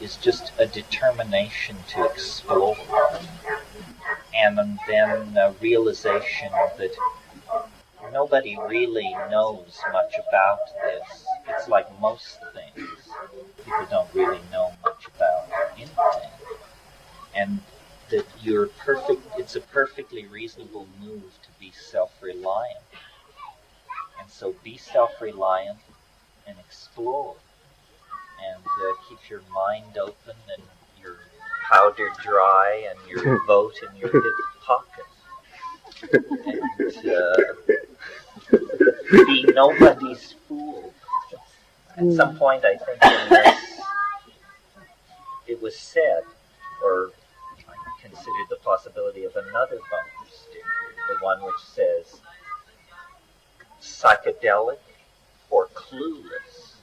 is just a determination to explore, and then a realization that nobody really knows much about this. It's like most things. People don't really know much about anything. And that it's a perfectly reasonable move to be self-reliant. And so be self-reliant and explore. And keep your mind open and your powder dry and your vote in your hip pocket. And be nobody's fool. At some point, I think in this, it was said, or I considered the possibility of another bumper sticker, the one which says, psychedelic or clueless,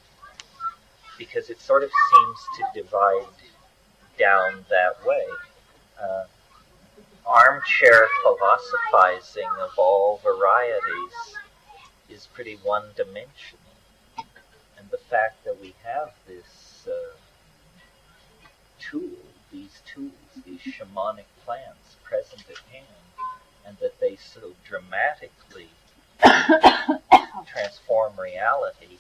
because it sort of seems to divide down that way. Armchair philosophizing of all varieties is pretty one-dimensional. And the fact that we have this these shamanic plants present at hand, and that they so dramatically transform reality,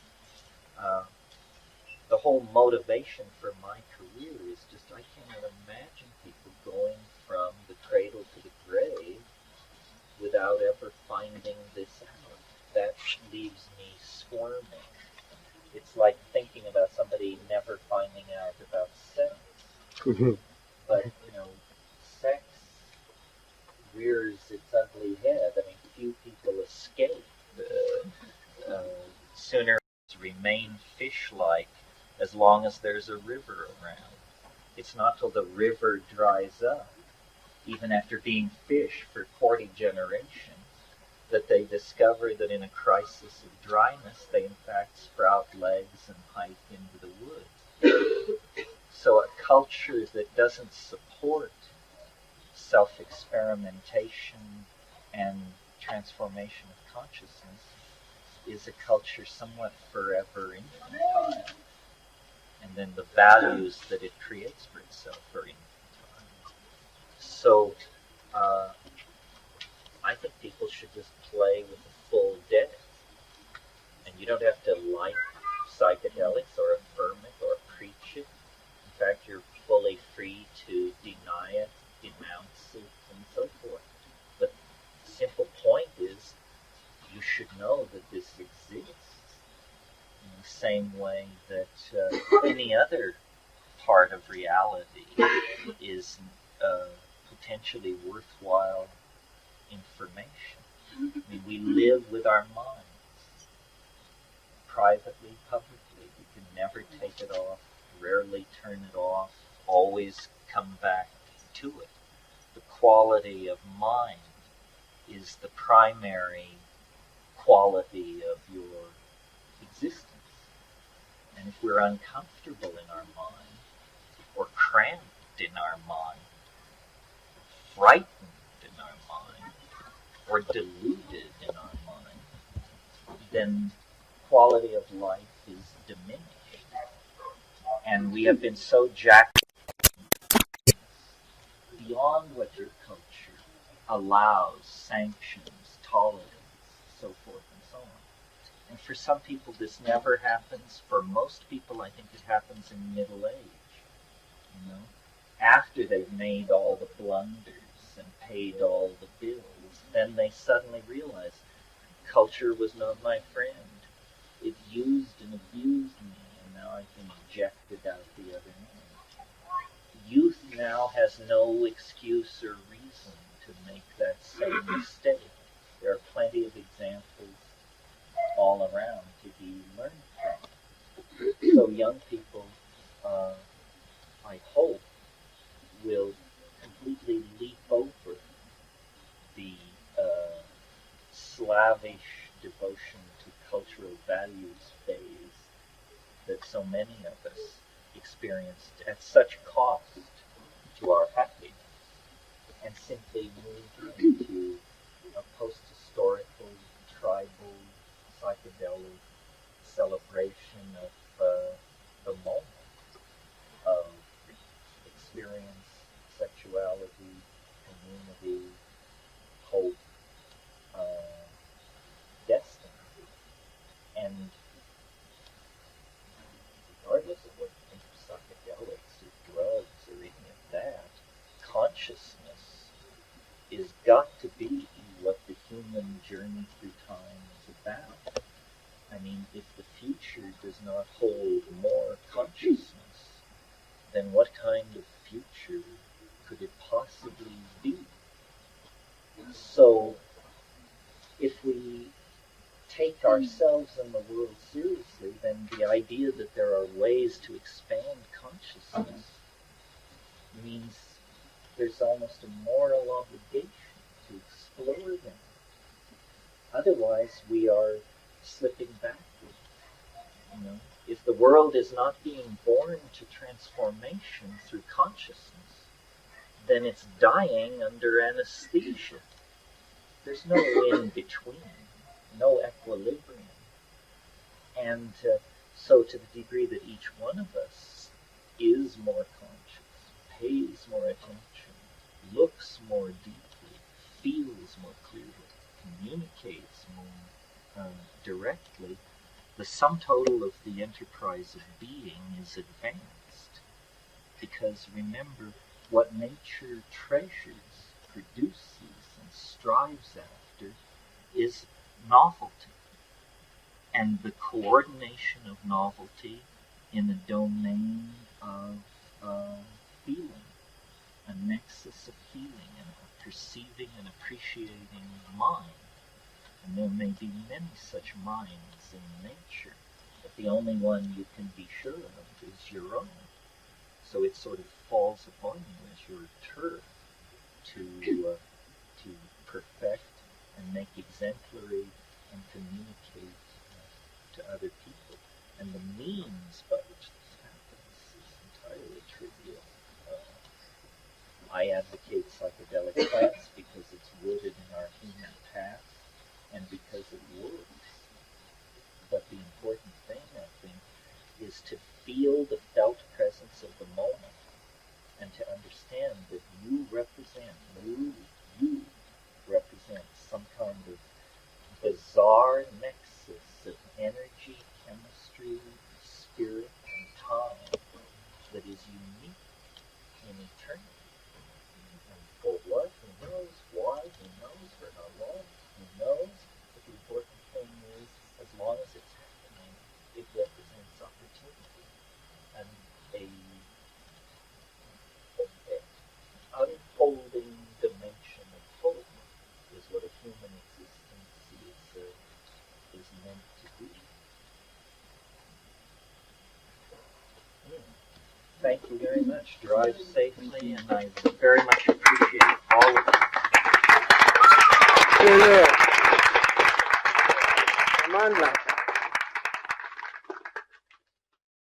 the whole motivation for my career is just, I cannot imagine people going from the cradle to the grave without ever finding this out. That leaves me squirming. It's like thinking about somebody never finding out about sex. But, sex rears its ugly head. I mean, few people escape. Sooner remain fish-like as long as there's a river around. It's not till the river dries up, even after being fish for 40 generations, that they discover that in a crisis of dryness, they in fact sprout legs and hike into the woods. So a culture that doesn't support self-experimentation and transformation of consciousness is a culture somewhat forever infantile. And then the values that it creates for itself are infantile. So I think people should just play with a full deck. And you don't have to like psychedelics or affirm it or preach it. In fact, you're fully free to deny it, denounce it, and so forth. But the simple point is, you should know that this exists in the same way that any other part of reality is potentially worthwhile information. I mean, we live with our minds, privately, publicly. We can never take it off, rarely turn it off, always come back to it. The quality of mind is the primary quality of your existence. And if we're uncomfortable in our mind, or cramped in our mind, frightened in our mind, or deluded in our mind, then quality of life is diminished. And we have been so jacked beyond what your culture allows, sanctions, tolerance, so forth and so on. And for some people this never happens. For most people I think it happens in middle age, after they've made all the blunders and paid all the bills, then they suddenly realize culture was not my friend. It used and abused me, and now I can inject it out the other end. Youth now has no excuse or reason to make that same mistake. There are plenty of examples all around to be learned from. So young people, I hope, will completely leap over the slavish devotion to cultural values phase that so many of us experienced at such cost to our happiness, and simply move into a post-historical, tribal, psychedelic celebration of the moment, of got to be what the human journey through time is about. I mean, if the future does not hold more consciousness, then what kind of future could it possibly be? So, if we take ourselves and the world seriously, then the idea that there are ways to expand consciousness means there's almost a moral obligation to explore them. Otherwise, we are slipping backward. If the world is not being born to transformation through consciousness, then it's dying under anesthesia. There's no in-between, no equilibrium. And so to the degree that each one of us is more conscious, pays more attention, looks more deeply, feels more clearly, communicates more directly, the sum total of the enterprise of being is advanced. Because remember, what nature treasures, produces, and strives after is novelty. And the coordination of novelty in the domain of feeling, a nexus of feeling, and a perceiving and appreciating mind. And there may be many such minds in nature, but the only one you can be sure of is your own. So it sort of falls upon you as your turf to perfect and make exemplary and communicate to other people. And the means by which this happens is entirely trivial. I advocate psychedelic plants because it's rooted in our human past and because it works. But the important thing, I think, is to feel the felt presence of the moment and to understand that you represent some kind of bizarre nexus of energy, chemistry, spirit, and time that is unique in eternity. And for what? Who knows? Why? Who knows? For how long? Who knows? But the important thing is, as long as it's happening, it represents opportunity. And a unfolding dimension of hope is what a human existence is meant to be. Thank you very much. Drive safely, and I very much appreciate all of you. Yeah. Amanda.